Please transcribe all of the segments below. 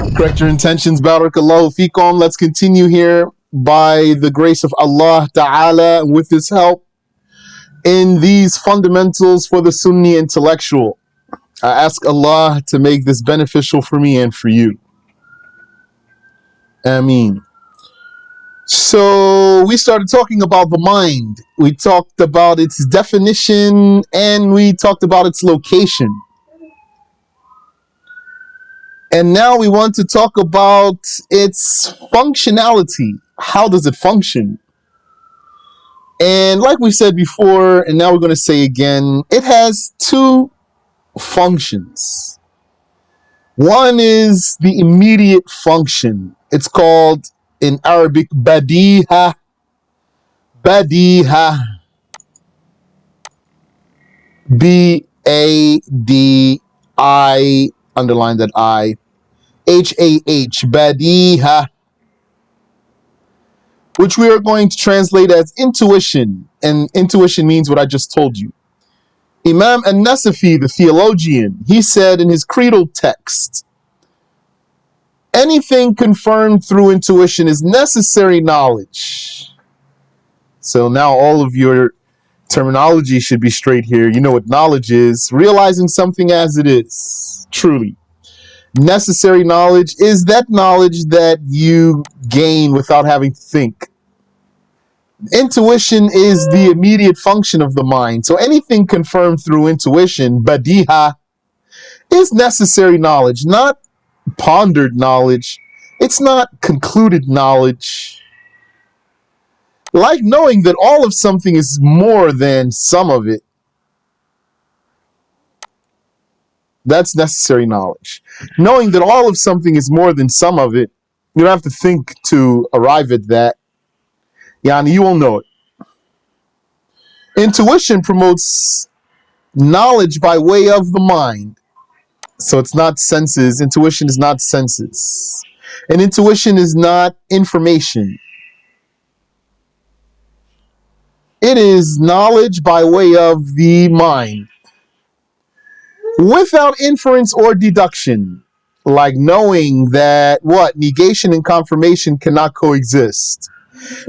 Correct your intentions. Barakallahu feekum. Let's continue here by the grace of Allah Ta'ala and with His help in these fundamentals for the Sunni intellectual. I ask Allah to make this beneficial for me and for you. Ameen. So we started talking about the mind. We talked about its definition and we talked about its location. And now we want to talk about its functionality. How does it function? And like we said before, and now we're going to say again, it has two functions. One is the immediate function. It's called in Arabic badiha. Badiha. B-A-D-I, underline that I, H-A-H, badiha, which we are going to translate as intuition. And intuition means what I just told you. Imam An-Nasafi, the theologian, he said in his creedal text, anything confirmed through intuition is necessary knowledge. So now all of your terminology should be straight here. You know what knowledge is. Realizing something as it is. Truly. Necessary knowledge is that knowledge that you gain without having to think. Intuition is the immediate function of the mind. So anything confirmed through intuition, badiha, is necessary knowledge, not pondered knowledge. It's not concluded knowledge. Like knowing that all of something is more than some of it. That's necessary knowledge. Knowing that all of something is more than some of it, you don't have to think to arrive at that. Yani, you will know it. Intuition promotes knowledge by way of the mind. So it's not senses. Intuition is not senses. And intuition is not information. It is knowledge by way of the mind. Without inference or deduction. Like knowing that what? Negation and confirmation cannot coexist.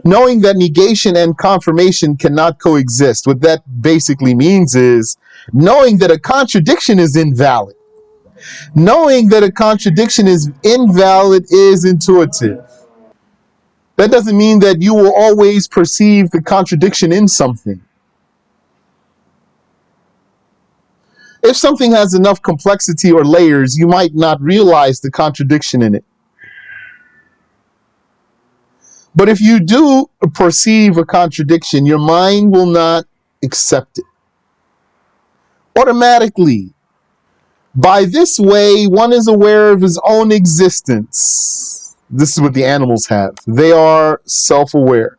Knowing that negation and confirmation cannot coexist. What that basically means is knowing that a contradiction is invalid. Knowing that a contradiction is invalid is intuitive. That doesn't mean that you will always perceive the contradiction in something. If something has enough complexity or layers, you might not realize the contradiction in it. But if you do perceive a contradiction, your mind will not accept it. Automatically. By this way, one is aware of his own existence. This is what the animals have. They are self-aware.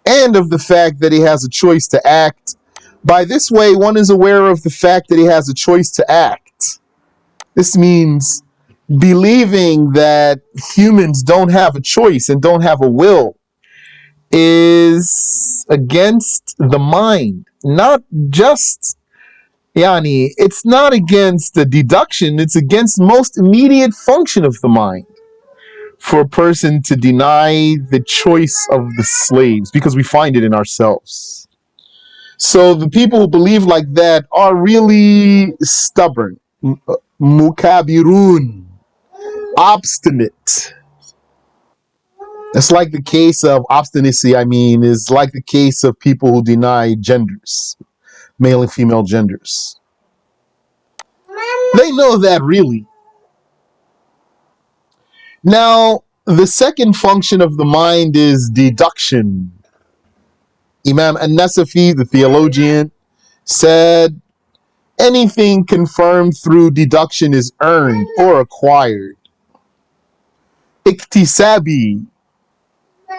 And of the fact that he has a choice to act. By this way, one is aware of the fact that he has a choice to act. This means believing that humans don't have a choice and don't have a will is against the mind. Not just, it's not against the deduction, it's against most immediate function of the mind for a person to deny the choice of the slaves, because we find it in ourselves. So the people who believe like that are really stubborn, mukabirun, obstinate. It's like the case of obstinacy, is like the case of people who deny genders, male and female genders. They know that really. Now, the second function of the mind is deduction. Imam An-Nasafi, the theologian, said, anything confirmed through deduction is earned or acquired. Iktisabi,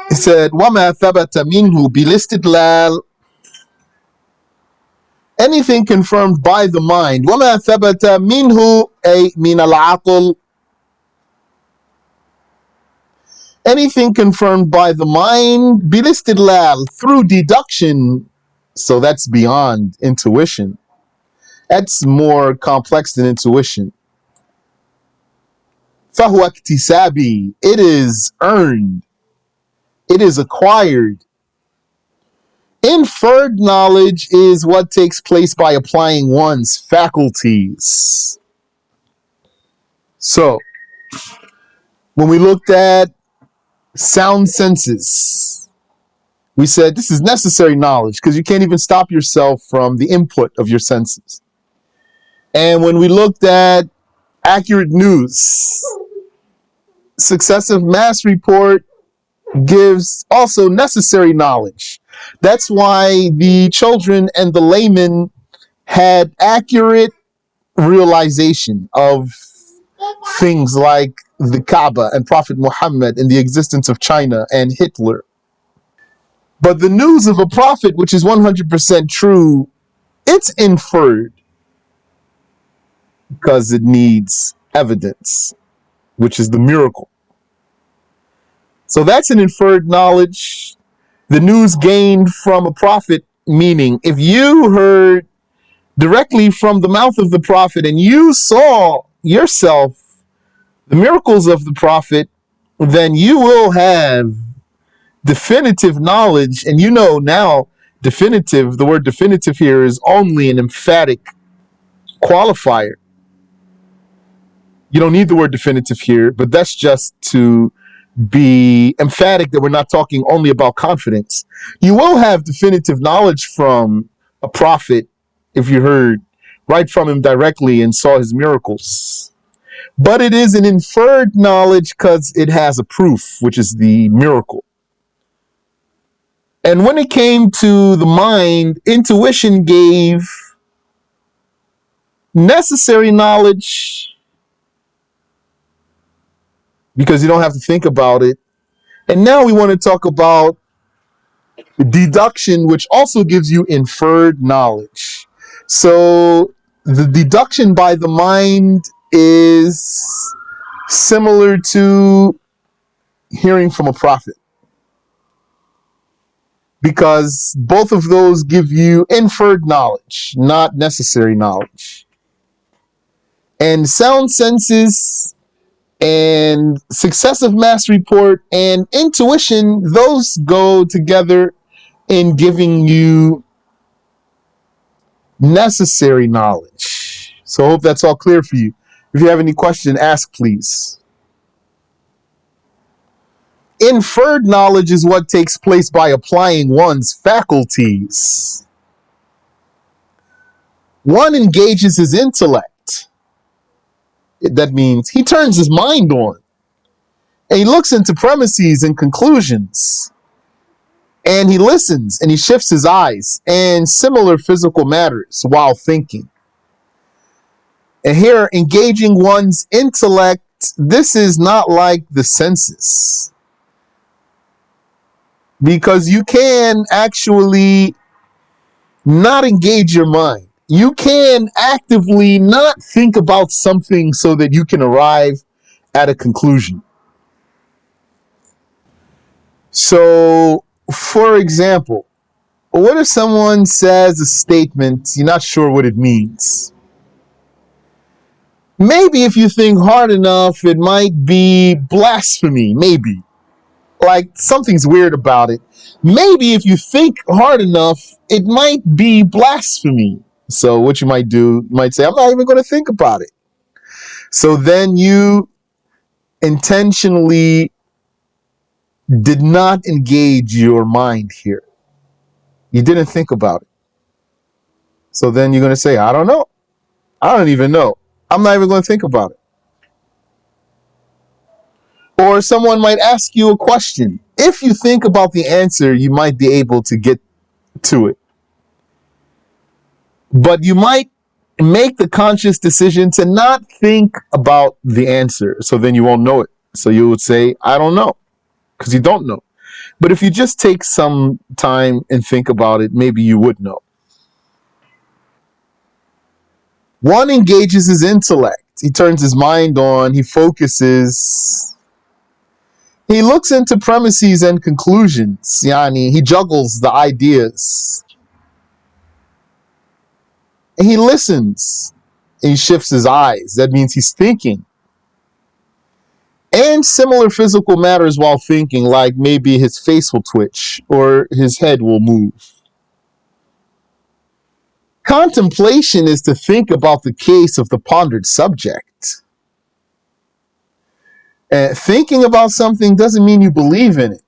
he said, وَمَا ثَبَتَ مِنْهُ بِالِاسْتِدْلَالِ, anything confirmed by the mind. وَمَا ثَبَتَ مِنْهُ أي مِنَ الْعَقْلِ, anything confirmed by the mind, بِالِاسْتِدْلَالِ, through deduction. So that's beyond intuition. That's more complex than intuition. فهو اكتسابي. It is earned. It is acquired. Inferred knowledge is what takes place by applying one's faculties. So, when we looked at sound senses, we said this is necessary knowledge because you can't even stop yourself from the input of your senses. And when we looked at accurate news, successive mass report gives also necessary knowledge. That's why the children and the laymen had accurate realization of things like the Kaaba and Prophet Muhammad and the existence of China and Hitler. But the news of a prophet, which is 100% true, it's inferred because it needs evidence, which is the miracle. So that's an inferred knowledge. The news gained from a prophet, meaning if you heard directly from the mouth of the prophet and you saw yourself the miracles of the prophet, then you will have definitive knowledge. And you know now, definitive, the word definitive here is only an emphatic qualifier. You don't need the word definitive here, but that's just to be emphatic that we're not talking only about confidence. You will have definitive knowledge from a prophet if you heard right from him directly and saw his miracles. But it is an inferred knowledge because it has a proof, which is the miracle. And when it came to the mind, intuition gave necessary knowledge because you don't have to think about it. And now we want to talk about deduction, which also gives you inferred knowledge. So the deduction by the mind is similar to hearing from a prophet because both of those give you inferred knowledge, not necessary knowledge. And sound senses and successive mass report and intuition, those go together in giving you necessary knowledge. So I hope that's all clear for you. If you have any question, ask please. Inferred knowledge is what takes place by applying one's faculties. One engages his intellect. That means he turns his mind on. And he looks into premises and conclusions. And he listens and he shifts his eyes and similar physical matters while thinking. And here, engaging one's intellect, this is not like the senses. Because you can actually not engage your mind. You can actively not think about something so that you can arrive at a conclusion. So, for example, what if someone says a statement, you're not sure what it means? Maybe if you think hard enough, it might be blasphemy, maybe. Like something's weird about it. Maybe if you think hard enough, it might be blasphemy. So what you might do, you might say, I'm not even going to think about it. So then you intentionally did not engage your mind here. You didn't think about it. So then you're going to say, I don't know. I don't even know. I'm not even going to think about it. Or someone might ask you a question. If you think about the answer, you might be able to get to it. But you might make the conscious decision to not think about the answer. So then you won't know it. So you would say, I don't know, because you don't know. But if you just take some time and think about it, maybe you would know. One engages his intellect. He turns his mind on. He focuses. He looks into premises and conclusions. Yani, he juggles the ideas. And he listens. And he shifts his eyes. That means he's thinking. and similar physical matters while thinking, like maybe his face will twitch or his head will move. Contemplation is to think about the case of the pondered subject. Thinking about something doesn't mean you believe in it.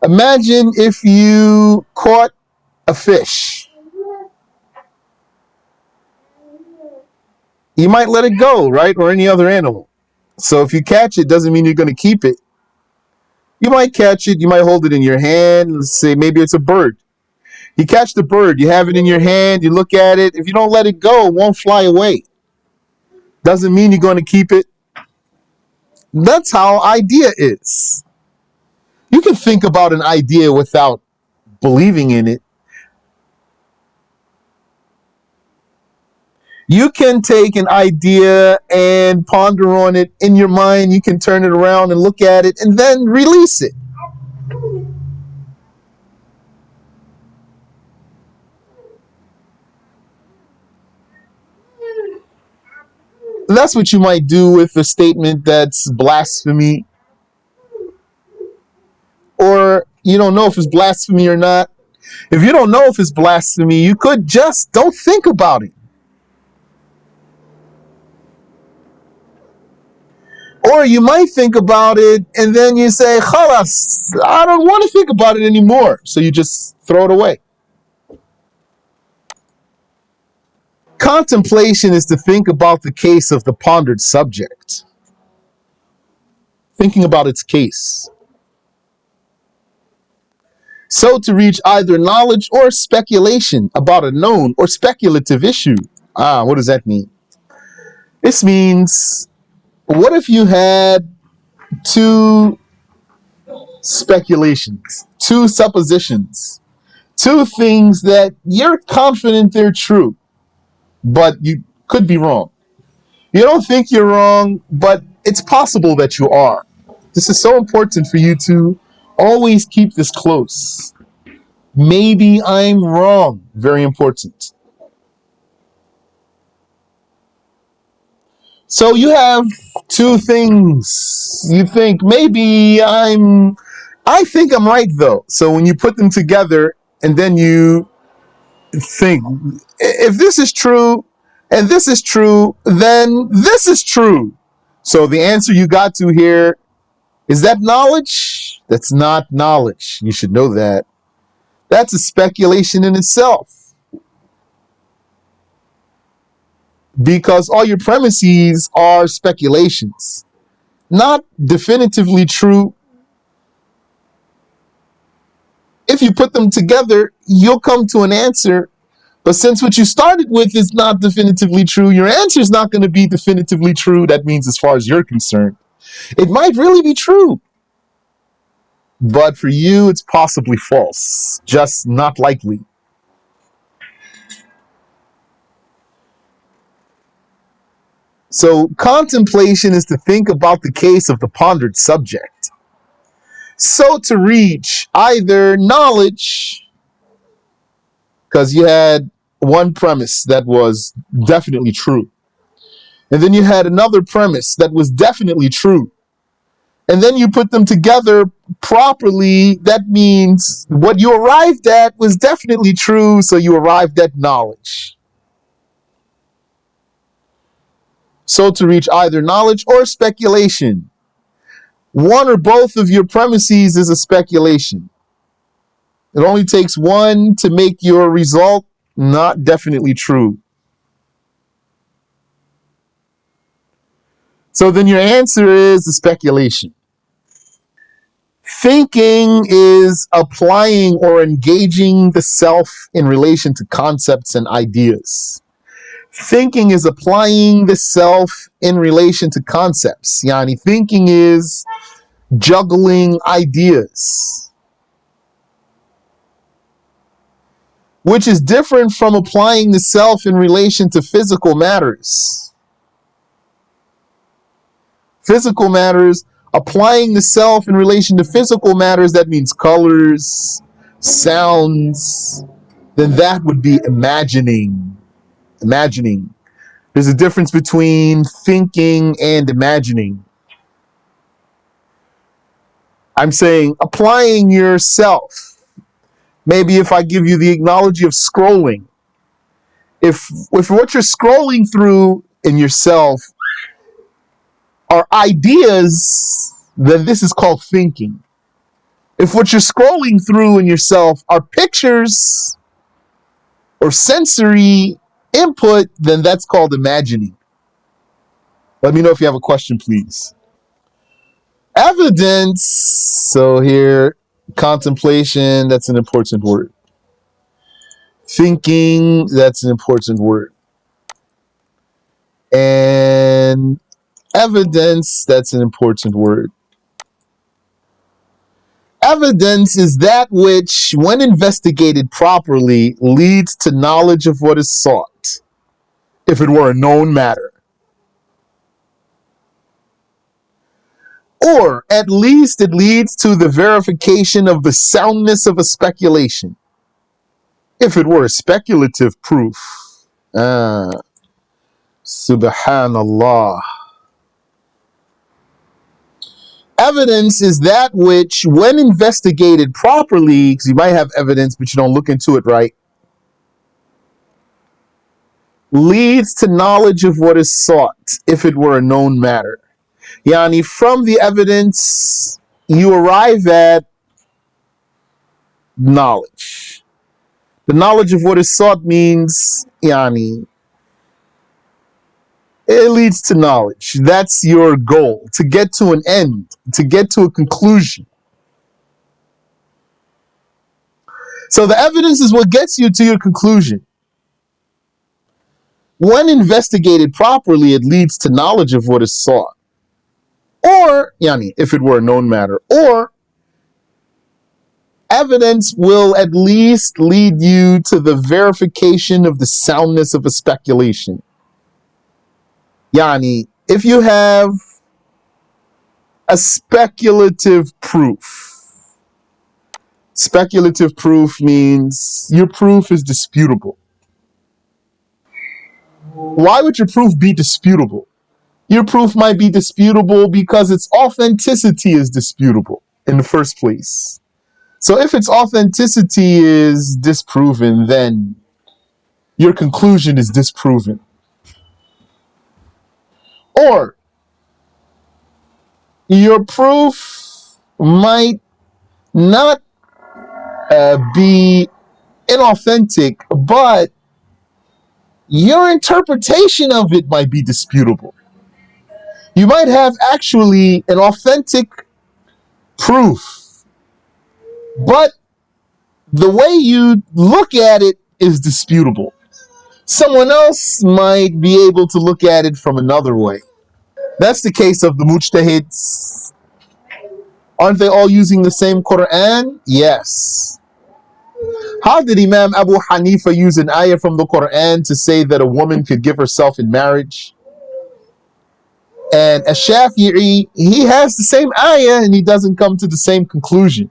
Imagine if you caught a fish. You might let it go, right? Or any other animal. So if you catch it, doesn't mean you're going to keep it. You might catch it, you might hold it in your hand. Let's say maybe it's a bird. You catch the bird, you have it in your hand, you look at it. If you don't let it go, it won't fly away. Doesn't mean you're going to keep it. That's how idea is. You can think about an idea without believing in it. You can take an idea and ponder on it in your mind. You can turn it around and look at it and then release it. That's what you might do with a statement that's blasphemy, or you don't know if it's blasphemy or not. If you don't know if it's blasphemy, you could just don't think about it. Or you might think about it and then you say, Khalas, I don't want to think about it anymore. So you just throw it away. Contemplation is to think about the case of the pondered subject, thinking about its case. So to reach either knowledge or speculation about a known or speculative issue. What does that mean? This means, what if you had two speculations, two suppositions, two things that you're confident they're true, but you could be wrong. You don't think you're wrong, but it's possible that you are. This is so important for you to always keep this close. Maybe I'm wrong. Very important. So you have two things. You think I think I'm right though. So when you put them together and then you think, if this is true and this is true, then this is true. So the answer you got to here, is that knowledge? That's not knowledge. You should know that. That's a speculation in itself. Because all your premises are speculations, not definitively true. If you put them together, you'll come to an answer. But since what you started with is not definitively true, your answer is not going to be definitively true. That means, as far as you're concerned, it might really be true. But for you, it's possibly false, just not likely. So contemplation is to think about the case of the pondered subject. So to reach either knowledge, because you had one premise that was definitely true, and then you had another premise that was definitely true, and then you put them together properly, that means what you arrived at was definitely true, so you arrived at knowledge. So to reach either knowledge or speculation, one or both of your premises is a speculation. It only takes one to make your result not definitely true. So then your answer is a speculation. Thinking is applying or engaging the self in relation to concepts and ideas. Thinking is applying the self in relation to concepts. Yani thinking is juggling ideas, which is different from applying the self in relation to physical matters. Physical matters, applying the self in relation to physical matters, that means colors, sounds, then that would be imagining. Imagining. There's a difference between thinking and imagining. I'm saying applying yourself. Maybe if I give you the analogy of scrolling, if what you're scrolling through in yourself are ideas, then this is called thinking. If what you're scrolling through in yourself are pictures or sensory input, then that's called imagining. Let me know if you have a question, please. Evidence. So here, contemplation, that's an important word. Thinking, that's an important word. And evidence, that's an important word. Evidence is that which, when investigated properly, leads to knowledge of what is sought, if it were a known matter. Or, at least, it leads to the verification of the soundness of a speculation, if it were a speculative proof. Ah, subhanallah. Evidence is that which, when investigated properly, because you might have evidence, but you don't look into it right, leads to knowledge of what is sought, if it were a known matter. Yani, from the evidence, you arrive at knowledge. The knowledge of what is sought means, yani, it leads to knowledge. That's your goal, to get to an end, to get to a conclusion. So the evidence is what gets you to your conclusion. When investigated properly, it leads to knowledge of what is sought. Or, yani, if it were a known matter. Or, evidence will at least lead you to the verification of the soundness of a speculation. Yani, if you have a speculative proof means your proof is disputable. Why would your proof be disputable? Your proof might be disputable because its authenticity is disputable in the first place. So if its authenticity is disproven, then your conclusion is disproven. Or your proof might not be inauthentic, but your interpretation of it might be disputable. You might have actually an authentic proof, but the way you look at it is disputable. Someone else might be able to look at it from another way. That's the case of the mujtahids. Aren't they all using the same Quran? Yes. How did Imam Abu Hanifa use an ayah from the Quran to say that a woman could give herself in marriage? And Ash-Shafi'i, he has the same ayah and he doesn't come to the same conclusion.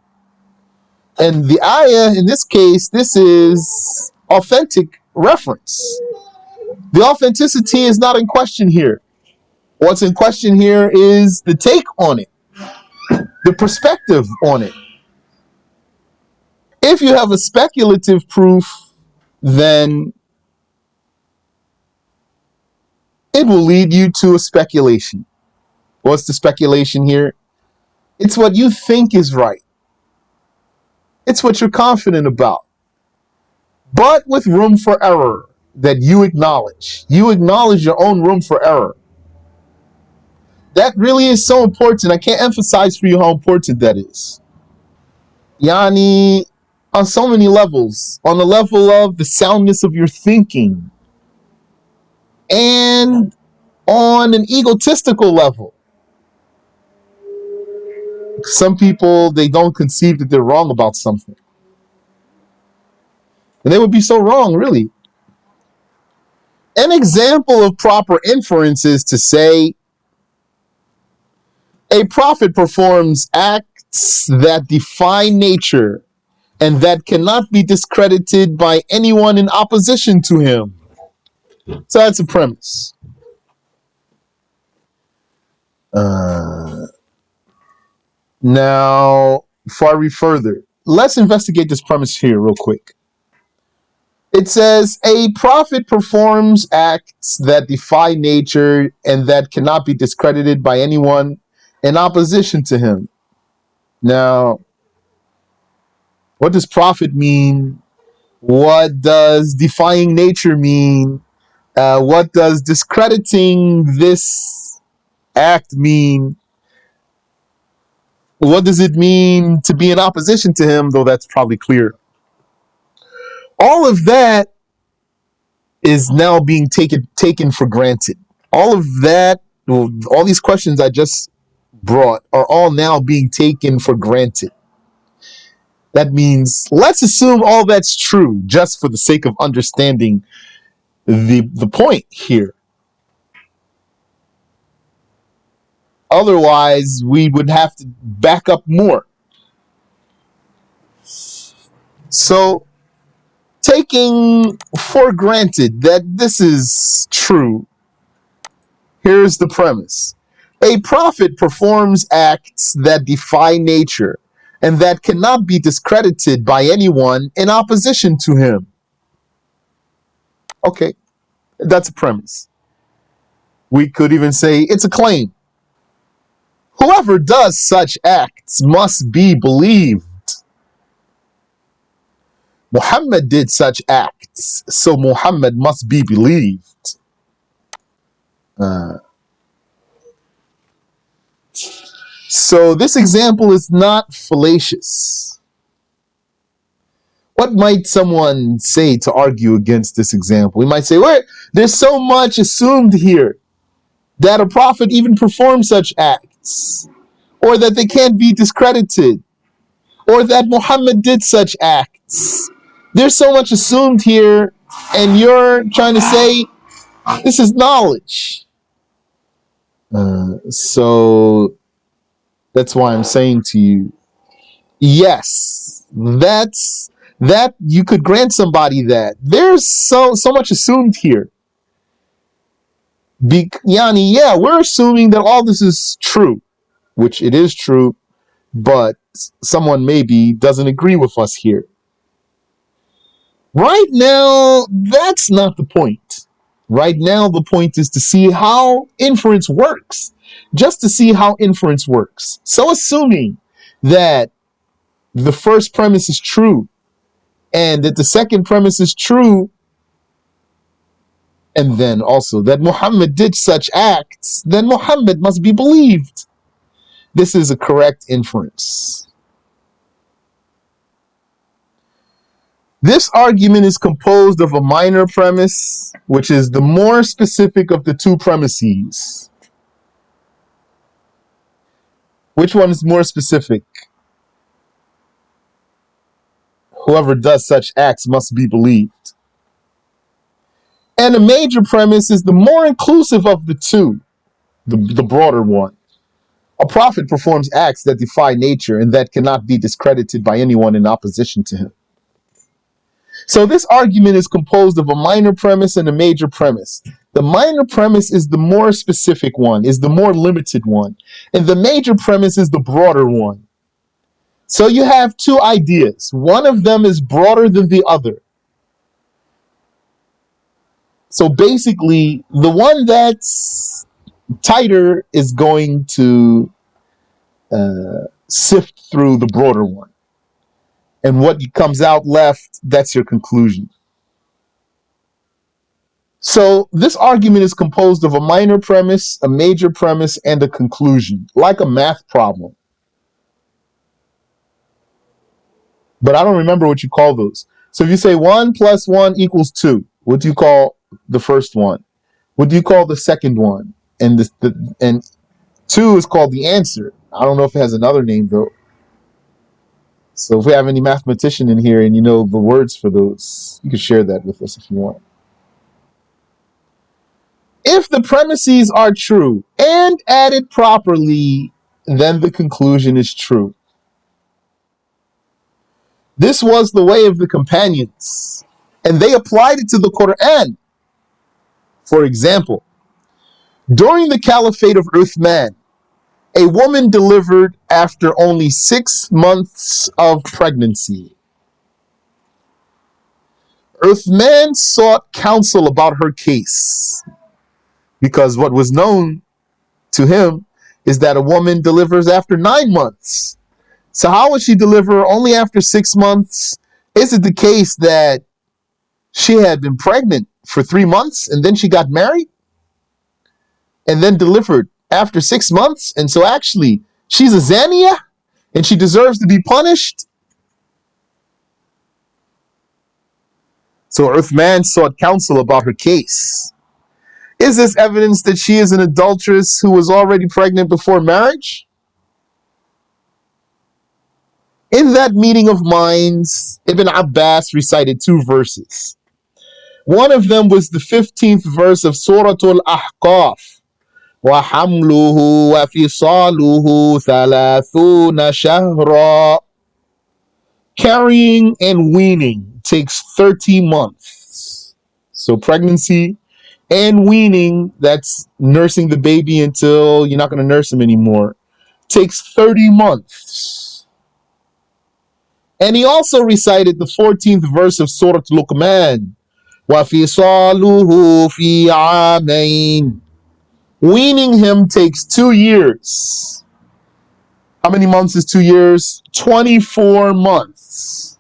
And the ayah, in this case, this is authentic reference. The authenticity is not in question here. What's in question here is the take on it, the perspective on it. If you have a speculative proof, then it will lead you to a speculation. What's the speculation here? It's what you think is right. It's what you're confident about, but with room for error that you acknowledge. You acknowledge your own room for error. That really is so important. I can't emphasize for you how important that is. Yani, on so many levels. On the level of the soundness of your thinking, and on an egotistical level. Some people, they don't conceive that they're wrong about something. And they would be so wrong, really. An example of proper inference is to say a prophet performs acts that defy nature and that cannot be discredited by anyone in opposition to him. So that's a premise. Now, before I read further, let's investigate this premise here real quick. It says a prophet performs acts that defy nature and that cannot be discredited by anyone in opposition to him. Now, what does prophet mean? What does defying nature mean? What does discrediting this act mean? What does it mean to be in opposition to him? Though that's probably clear. All of that is now being taken for granted. All of that, all these questions I just brought are all now being taken for granted. That means let's assume all that's true just for the sake of understanding the point here. Otherwise, we would have to back up more. So, taking for granted that this is true, here's the premise. A prophet performs acts that defy nature and that cannot be discredited by anyone in opposition to him. Okay, that's a premise. We could even say it's a claim. Whoever does such acts must be believed. Muhammad did such acts, so Muhammad must be believed. So this example is not fallacious. What might someone say to argue against this example? We might say, well, there's so much assumed here that a prophet even performed such acts, or that they can't be discredited, or that Muhammad did such acts. There's so much assumed here, and you're trying to say this is knowledge. So that's why I'm saying to you, yes, that you could grant somebody that. There's so much assumed here. Yani, yeah, we're assuming that all this is true, which it is true, but someone maybe doesn't agree with us here. Right now, that's not the point. Right now, the point is to see how inference works. Just to see how inference works. So, assuming that the first premise is true and that the second premise is true, and then also that Muhammad did such acts, then Muhammad must be believed. This is a correct inference. This argument is composed of a minor premise, which is the more specific of the two premises. Which one is more specific? Whoever does such acts must be believed. And a major premise is the more inclusive of the two, the broader one. A prophet performs acts that defy nature and that cannot be discredited by anyone in opposition to him. So this argument is composed of a minor premise and a major premise. The minor premise is the more specific one, is the more limited one, and the major premise is the broader one. So you have two ideas. One of them is broader than the other. So basically, the one that's tighter is going to sift through the broader one. And what comes out left, that's your conclusion. So this argument is composed of a minor premise, a major premise, and a conclusion, like a math problem. But I don't remember what you call those. So if you say 1 plus 1 equals 2, what do you call the first one? What do you call the second one? And and 2 is called the answer. I don't know if it has another name though. So if we have any mathematician in here and you know the words for those, you can share that with us if you want. If the premises are true and added properly, then the conclusion is true. This was the way of the companions, and they applied it to the Quran. For example, during the caliphate of Uthman, a woman delivered after only 6 months of pregnancy. Uthman sought counsel about her case because what was known to him is that a woman delivers after 9 months. So how would she deliver only after 6 months? Is it the case that she had been pregnant for 3 months and then she got married and then delivered after 6 months? And so actually she's a Zania and she deserves to be punished? So Uthman sought counsel about her case. Is this evidence that she is an adulteress who was already pregnant before marriage? In that meeting of minds, Ibn Abbas recited 2 verses. One of them was the 15th verse of Surah Al-Ahqaf. وَحَمْلُهُ وَفِصَالُهُ ثَلَاثُونَ شَهْرًا. Carrying and weaning takes 30 months. So pregnancy and weaning, that's nursing the baby until you're not going to nurse him anymore, takes 30 months. And he also recited the 14th verse of Surah Luqman. وَفِصَالُهُ فِي عَامَيْنِ. Weaning him takes 2 years. How many months is 2 years? 24 months.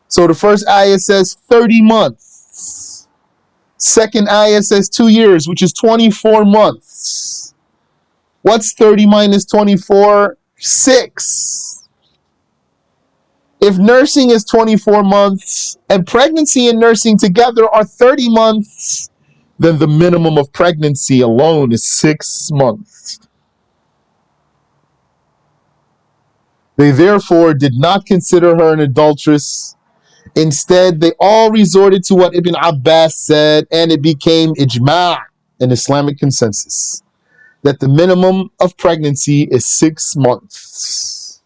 So the first ayah says 30 months. Second ayah says 2 years, which is 24 months. What's 30 minus 24? 6. If nursing is 24 months and pregnancy and nursing together are 30 months, then the minimum of pregnancy alone is 6 months. They therefore did not consider her an adulteress. Instead, they all resorted to what Ibn Abbas said, and it became ijma', an Islamic consensus, that the minimum of pregnancy is 6 months.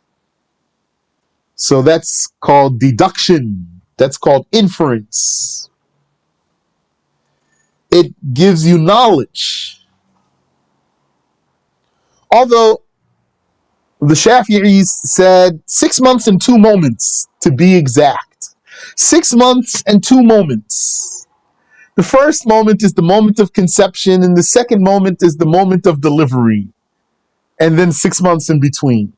So that's called deduction. That's called inference. It gives you knowledge. Although the Shafi'is said 6 months and 2 moments to be exact. 6 months and 2 moments. The first moment is the moment of conception, and the second moment is the moment of delivery, and then 6 months in between.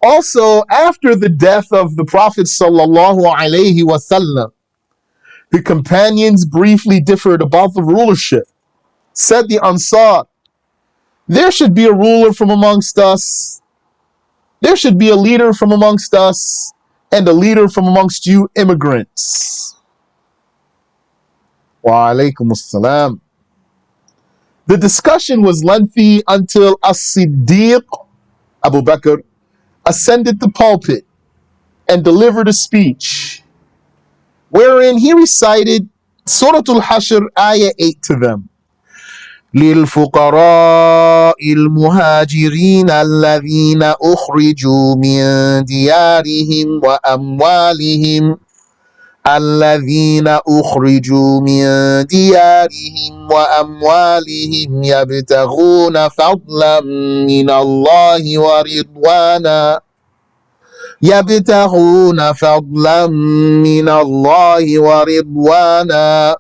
Also, after the death of the Prophet sallallahu alaihi wasallam, the companions briefly differed about the rulership. Said the Ansar, there should be a ruler from amongst us, there should be a leader from amongst us, and a leader from amongst you immigrants. Wa alaikum assalam. The discussion was lengthy until As-Siddiq, Abu Bakr, ascended the pulpit and delivered a speech wherein he recited Surah Al-Hashr, Ayah 8 to them. لِلْفُقَرَاءِ الْمُهَاجِرِينَ الَّذِينَ أُخْرِجُوا مِنْ دِيَارِهِمْ وَأَمْوَالِهِمْ الذين أخرجوا من ديارهم وأموالهم يبتغون فضلا من الله ورضوانا يبتغون فضلا من الله ورضوانا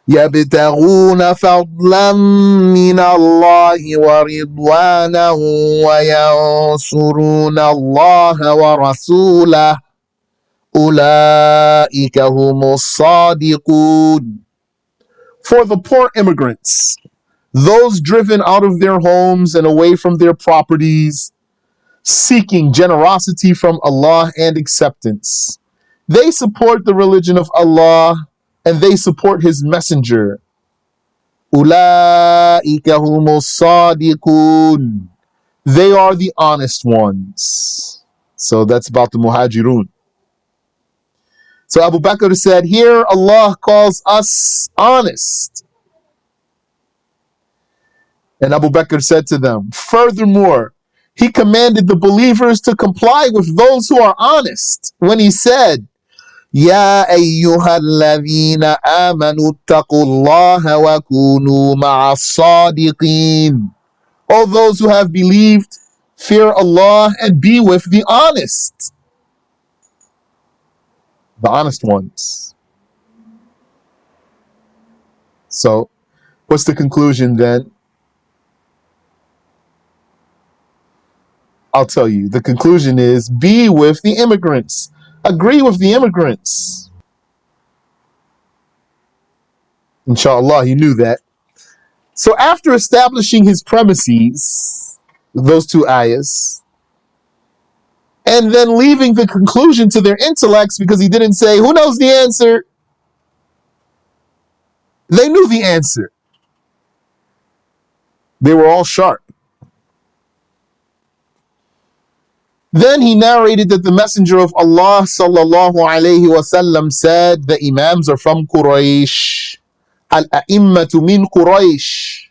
يبتغون فضلا من الله ورضوانا وينصرون الله ورسوله أولئك هم الصادقون. For the poor immigrants, those driven out of their homes and away from their properties, seeking generosity from Allah and acceptance, they support the religion of Allah and they support His Messenger. أولئك هم الصادقون. They are the honest ones. So that's about the Muhajirun. So Abu Bakr said, here Allah calls us honest. And Abu Bakr said to them, furthermore, He commanded the believers to comply with those who are honest when He said, يا أيها الذين آمنوا اتقوا الله وكونوا مع الصادقين. All those who have believed, fear Allah and be with the honest ones. So, what's the conclusion then? I'll tell you. The conclusion is be with the immigrants. Agree with the immigrants. Inshallah, he knew that. So after establishing his premises, those two ayahs, and then leaving the conclusion to their intellects because he didn't say, who knows the answer? They knew the answer. They were all sharp. Then he narrated that the Messenger of Allah sallallahu alayhi wasallam said the Imams are from Quraysh. Al-a'immatu min Quraysh.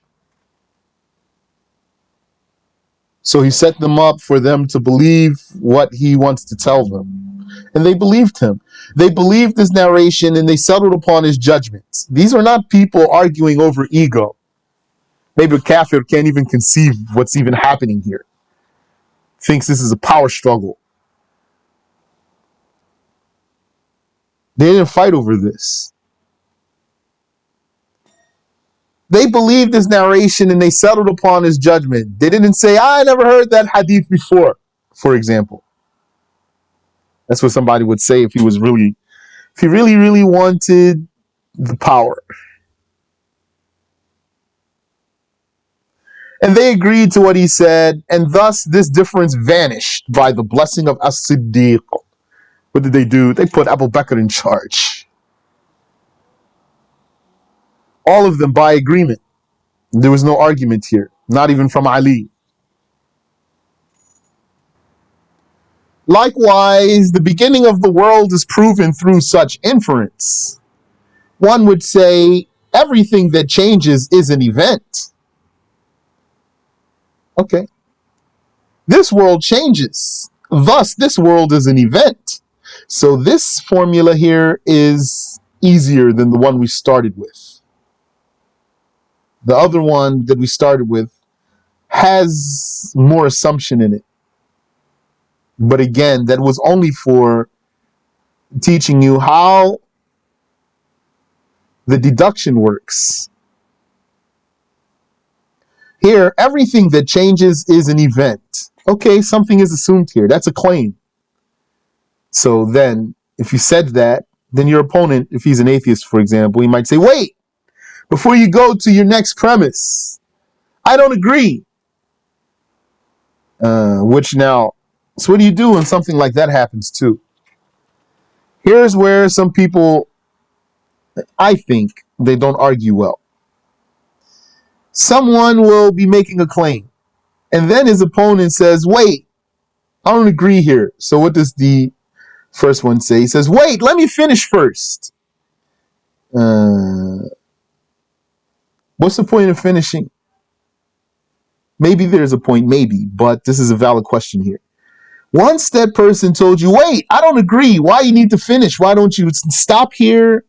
So he set them up for them to believe what he wants to tell them. And they believed him. They believed his narration and they settled upon his judgments. These are not people arguing over ego. Maybe a kafir can't even conceive what's even happening here. Thinks this is a power struggle. They didn't fight over this. They believed his narration and they settled upon his judgment. They didn't say, I never heard that hadith before, for example. That's what somebody would say if he really wanted the power. And they agreed to what he said, and thus this difference vanished by the blessing of As-Siddiq. What did they do? They put Abu Bakr in charge. All of them by agreement. There was no argument here, not even from Ali. Likewise, the beginning of the world is proven through such inference. One would say everything that changes is an event. Okay. This world changes. Thus, this world is an event. So this formula here is easier than the one we started with. The other one that we started with has more assumption in it. But again, that was only for teaching you how the deduction works. Here, everything that changes is an event. Okay, something is assumed here. That's a claim. So then, if you said that, then your opponent, if he's an atheist, for example, he might say, wait, before you go to your next premise, I don't agree. Which now, so what do you do when something like that happens too? Here's where some people, I think, they don't argue well. Someone will be making a claim, and then his opponent says, wait, I don't agree here. So what does the first one say? He says, wait, let me finish first. What's the point of finishing? Maybe there's a point, maybe, but this is a valid question here. Once that person told you, wait, I don't agree. Why you need to finish? Why don't you stop here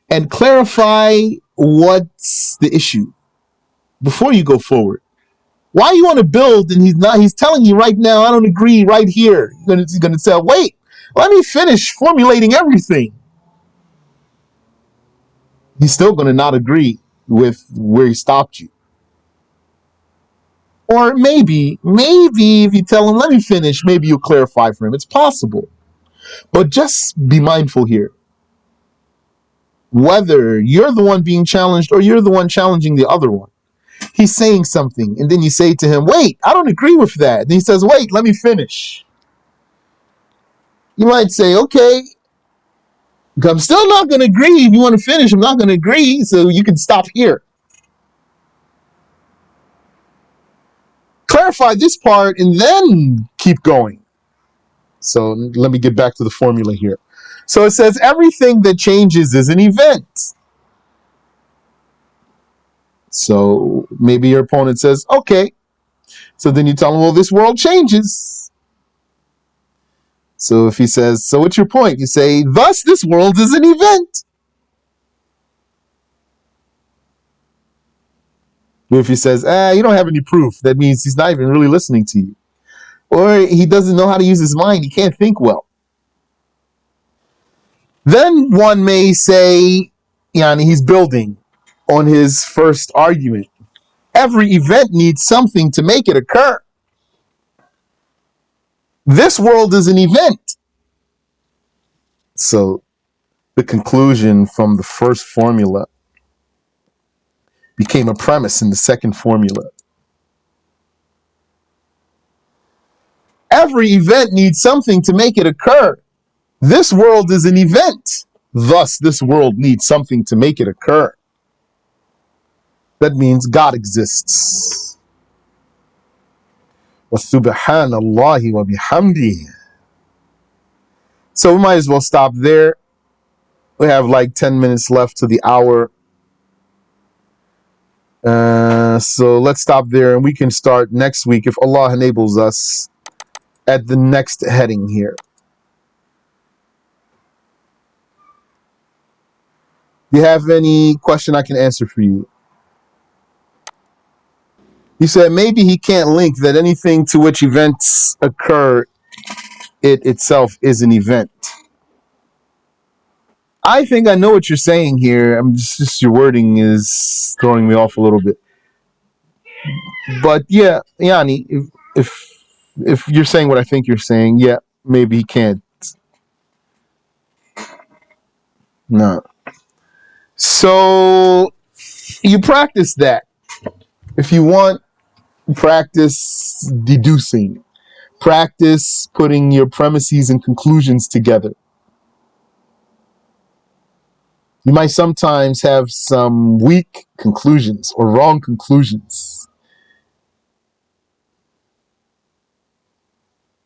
and clarify what's the issue before you go forward? Why you want to build and he's telling you right now, I don't agree right here. He's going to say, wait, let me finish formulating everything. He's still going to not agree with where he stopped you. Or maybe if you tell him, let me finish, maybe you'll clarify for him. It's possible. But just be mindful here. Whether you're the one being challenged or you're the one challenging the other one. He's saying something, and then you say to him, wait, I don't agree with that. And he says, wait, let me finish. You might say, okay, I'm still not going to agree. If you want to finish, I'm not going to agree, so you can stop here. Clarify this part and then keep going. So let me get back to the formula here. So it says everything that changes is an event. So maybe your opponent says, okay. So then you tell them, well, this world changes. So if he says, so what's your point? You say, thus this world is an event. If he says, you don't have any proof, that means he's not even really listening to you. Or he doesn't know how to use his mind, he can't think well. Then one may say, he's building on his first argument. Every event needs something to make it occur. This world is an event. So the conclusion from the first formula became a premise in the second formula. Every event needs something to make it occur. This world is an event. Thus, this world needs something to make it occur. That means God exists. وَسُبْحَانَ اللَّهِ وَبِحَمْدِهِ. So we might as well stop there. We have like 10 minutes left to the hour. So let's stop there and we can start next week if Allah enables us at the next heading here. Do you have any question I can answer for you? You said maybe he can't link that anything to which events occur, it itself is an event. I think I know what you're saying here. I'm just your wording is throwing me off a little bit. But yeah, Yani, if you're saying what I think you're saying, yeah, maybe he can't. No. So you practice that. If you want, practice deducing. Practice putting your premises and conclusions together. You might sometimes have some weak conclusions or wrong conclusions.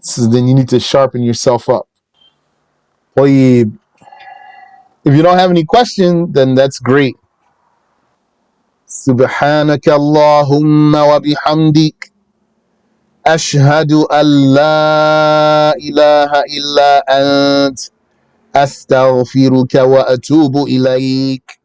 So then you need to sharpen yourself up. If you don't have any question, then that's great. Subhanaka Allahumma wa bihamdik. Ashhadu an la ilaha illa ant. Astaghfiruka wa atubu ilayk.